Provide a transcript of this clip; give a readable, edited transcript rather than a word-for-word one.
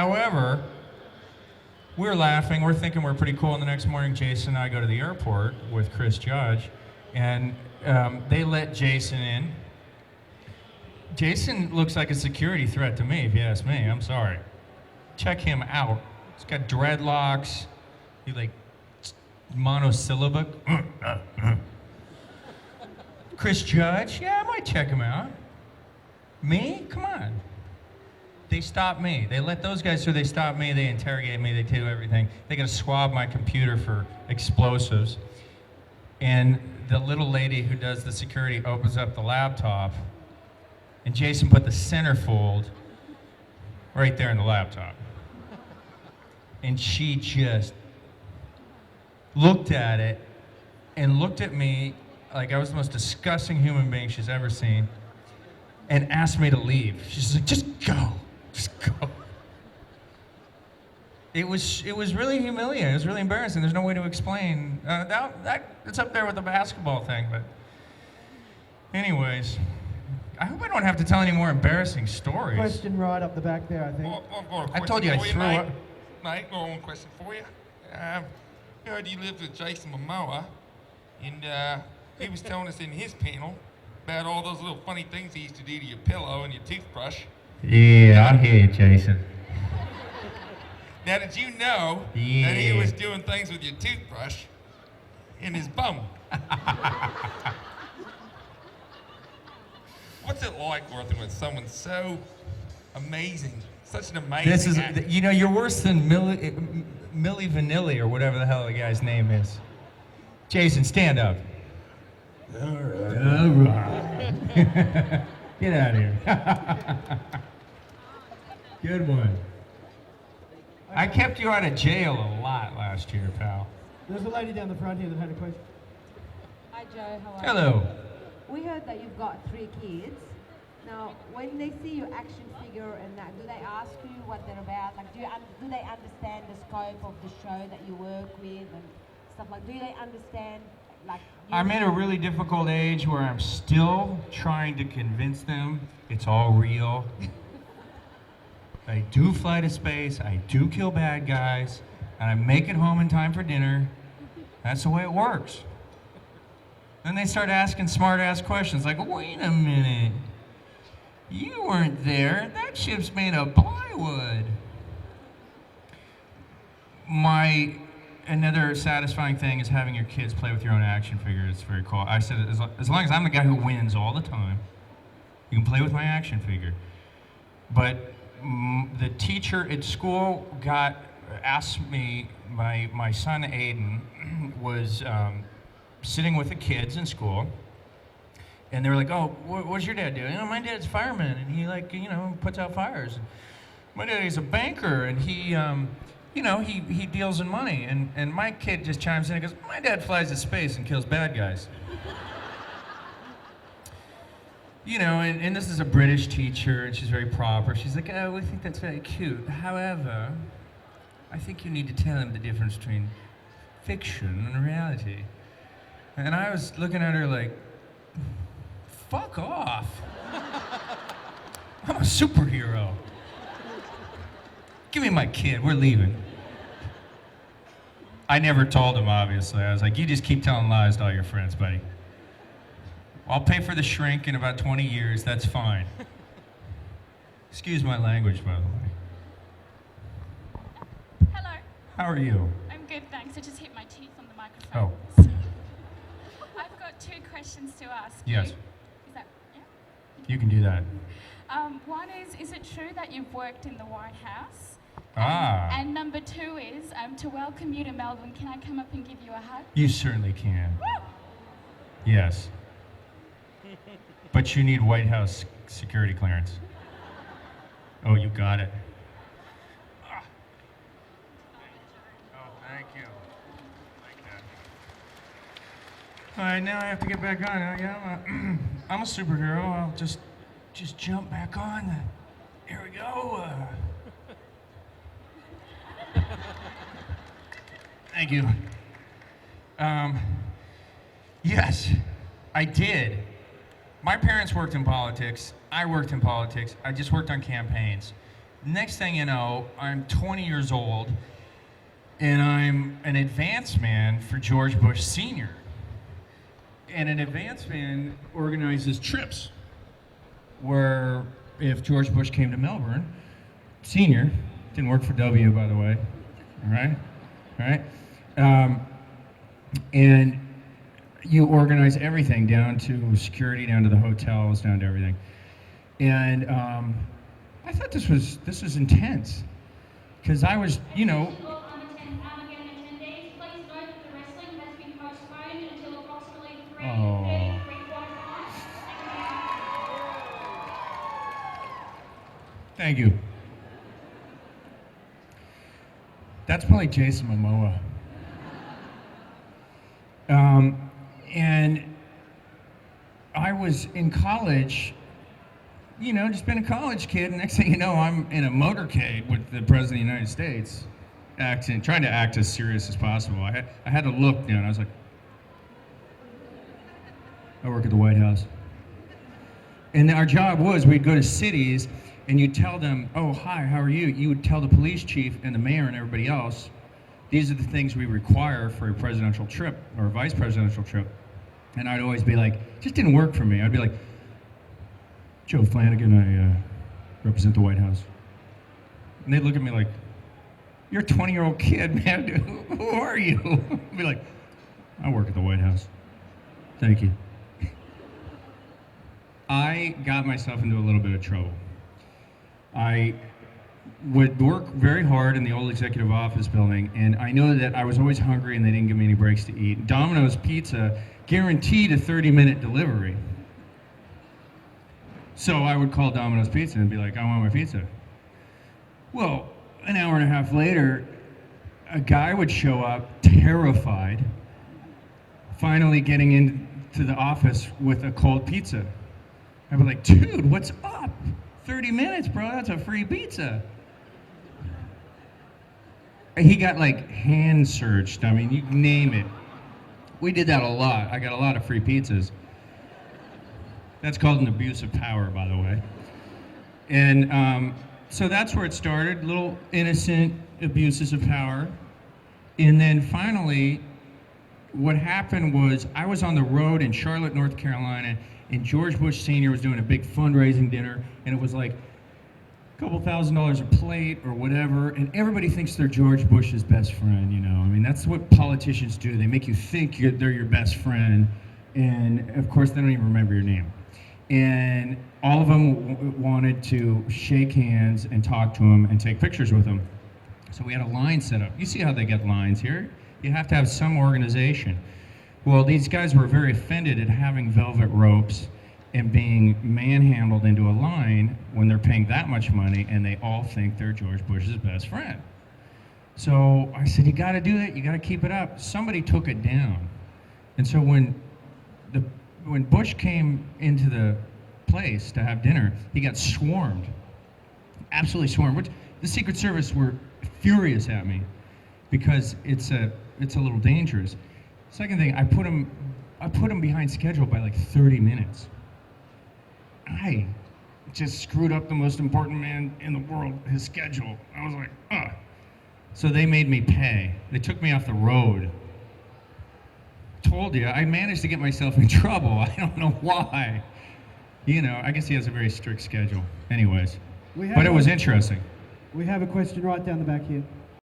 However, we're laughing. We're thinking we're pretty cool. And the next morning, Jason and I go to the airport with Chris Judge, and they let Jason in. Jason looks like a security threat to me, if you ask me. I'm sorry. Check him out. He's got dreadlocks. He like monosyllabic. Chris Judge? Yeah, I might check him out. Me? Come on. They stop me. They let those guys through. They stop me. They interrogate me. They do everything. They gotta swab my computer for explosives. And the little lady who does the security opens up the laptop, and Jason put the centerfold right there in the laptop. And she just looked at it and looked at me like I was the most disgusting human being she's ever seen, and asked me to leave. She's like, just go. It was really humiliating. It was really embarrassing. There's no way to explain. It's up there with the basketball thing, but anyways, I hope I don't have to tell any more embarrassing stories. Question right up the back there, I think. I've got a I told you I question threw for up. Mate, got one question for you. Heard you lived with Jason Momoa, and he was telling us in his panel about all those little funny things he used to do to your pillow and your toothbrush. Yeah, I hear you, Jason. Now, did you know that he was doing things with your toothbrush in his bum? What's it like working with someone so amazing, such an amazing actor? You're worse than Milli Vanilli or whatever the hell the guy's name is. Jason, stand up. All right. Get out of here. Good one. I kept you out of jail a lot last year, pal. There's a lady down the front here that had a question. Hi Joe, how are you? Hello. We heard that you've got 3 kids. Now, when they see your action figure and that, do they ask you what they're about? Like, do they understand the scope of the show that you work with and stuff like? Do they understand? Like, I'm at a really difficult age where I'm still trying to convince them it's all real. I do fly to space, I do kill bad guys, and I make it home in time for dinner. That's the way it works. Then they start asking smart-ass questions like, wait a minute, you weren't there, that ship's made of plywood. Another satisfying thing is having your kids play with your own action figure. It's very cool. I said, as long as I'm the guy who wins all the time, you can play with my action figure. But the teacher at school asked me, my son Aiden was sitting with the kids in school, and they were like, oh, what's your dad doing? Oh, my dad's a fireman, and he puts out fires. My daddy's a banker, and he deals in money. And my kid just chimes in and goes, my dad flies to space and kills bad guys. And this is a British teacher, and she's very proper. She's like, oh, we think that's very cute. However, I think you need to tell him the difference between fiction and reality. And I was looking at her like, fuck off. I'm a superhero. Give me my kid, we're leaving. I never told him, obviously. I was like, you just keep telling lies to all your friends, buddy. I'll pay for the shrink in about 20 years, that's fine. Excuse my language, by the way. Hello. How are you? I'm good, thanks. I just hit my teeth on the microphone. Oh. I've got 2 questions to ask Yes. you. Is that, yeah? You can do that. One is it true that you've worked in the White House? Ah. And number 2 is, to welcome you to Melbourne, can I come up and give you a hug? You certainly can. Woo! Yes. But you need White House security clearance. Oh, you got it. Ah. Oh, thank you. Like that. All right, now I have to get back on. I'm a superhero. I'll just jump back on. Here we go. Thank you. Yes, I did. My parents worked in politics. I worked in politics. I just worked on campaigns. Next thing you know, I'm 20 years old, and I'm an advance man for George Bush Sr. And an advance man organizes trips where if George Bush came to Melbourne, Sr., didn't work for W, by the way, all right? And you organize everything down to security, down to the hotels, down to everything. And I thought this was intense, because I was, you know. Armageddon attendees, please note that the wrestling has been postponed until approximately 3:30 Oh. Thank you. That's probably Jason Momoa. And I was in college, you know, just been a college kid, and next thing you know, I'm in a motorcade with the President of the United States, trying to act as serious as possible. I had to look down. I was like, I work at the White House. And our job was, we'd go to cities, and you'd tell them, oh, hi, how are you? You would tell the police chief and the mayor and everybody else, these are the things we require for a presidential trip or a vice presidential trip. And I'd always be like, it just didn't work for me. I'd be like, Joe Flanigan, I represent the White House. And they'd look at me like, you're a 20-year-old kid, man. Who are you? I'd be like, I work at the White House. Thank you. I got myself into a little bit of trouble. I would work very hard in the old executive office building, and I know that I was always hungry and they didn't give me any breaks to eat. Domino's Pizza guaranteed a 30-minute delivery. So I would call Domino's Pizza and be like, I want my pizza. Well, an hour and a half later, a guy would show up, terrified, finally getting into the office with a cold pizza. I'd be like, dude, what's up? 30 minutes, bro, that's a free pizza. He got like hand searched. I mean, you name it. We did that a lot. I got a lot of free pizzas. That's called an abuse of power, by the way. And so that's where it started, little innocent abuses of power. And then finally, what happened was I was on the road in Charlotte, North Carolina, and George Bush Sr. was doing a big fundraising dinner, and it was like a couple $1,000s a plate or whatever, and everybody thinks they're George Bush's best friend, you know. I mean, that's what politicians do. They make you think they're your best friend, and of course, they don't even remember your name. And all of them wanted to shake hands and talk to him and take pictures with him. So we had a line set up. You see how they get lines here? You have to have some organization. Well, these guys were very offended at having velvet ropes and being manhandled into a line when they're paying that much money and they all think they're George Bush's best friend. So I said, you gotta do it, you gotta keep it up. Somebody took it down. And so when Bush came into the place to have dinner, he got swarmed, absolutely swarmed, which the Secret Service were furious at me because it's a little dangerous. Second thing, I put him behind schedule by like 30 minutes. I just screwed up the most important man in the world, his schedule. I was like, ugh. So they made me pay. They took me off the road. Told you, I managed to get myself in trouble. I don't know why. You know, I guess he has a very strict schedule. Anyways, but it was interesting. We have a question right down the back here.